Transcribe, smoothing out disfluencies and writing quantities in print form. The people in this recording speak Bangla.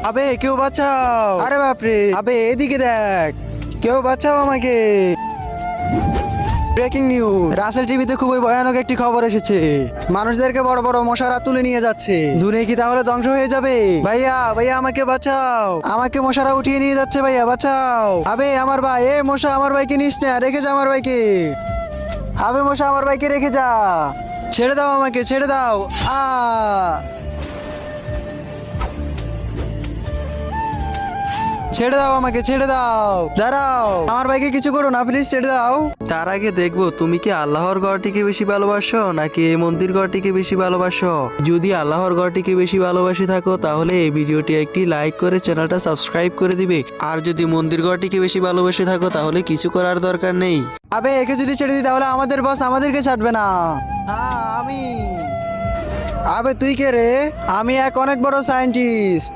আবে কেউ বাঁচাও, আরে বাপরে, আবে এদিকে দেখ, কেউ বাঁচাও আমাকে। ব্রেকিং নিউজ, রাসেল টিভিতে খুবই ভয়ানক একটি খবর এসেছে। মানুষদেরকে বড় বড় মশারা তুলে নিয়ে যাচ্ছে। দুনিয়া কি তাহলে ধ্বংস হয়ে যাবে? ভাইয়া ভাইয়া আমাকে বাঁচাও, আমাকে মশারা উঠিয়ে নিয়ে যাচ্ছে, ভাইয়া বাঁচাও। আবে আমার ভাই, এ মশা আমার ভাইকে নিস না, রেখে যা আমার ভাইকে। আবে মশা আমার ভাইকে রেখে যা, ছেড়ে দাও আমাকে, ছেড়ে দাও। ছেড়ে দাও আমাকে, ছেড়ে দাও, দাঁড়াও, আমার ভাইকে কিছু করো না, প্লিজ ছেড়ে দাও। তার আগে দেখবো তুমি কি আল্লাহর ঘরটিকে বেশি ভালোবাসো নাকি এই মন্দির ঘরটিকে বেশি ভালোবাসো। যদি আল্লাহর ঘরটিকে বেশি ভালোবাসি থাকো তাহলে এই ভিডিওটি একটি লাইক করে চ্যানেলটা সাবস্ক্রাইব করে দিবে। আর যদি মন্দির ঘরটিকে বেশি ভালোবাসি থাকো তাহলে কিছু করার দরকার নেই। আবে একে যদি ছেড়ে দিই তাহলে আমাদের বস আমাদেরকে ছাড়বে না। হ্যাঁ আমি। আবে তুই কে রে? আমি এক অনেক বড় সায়েন্টিস্ট।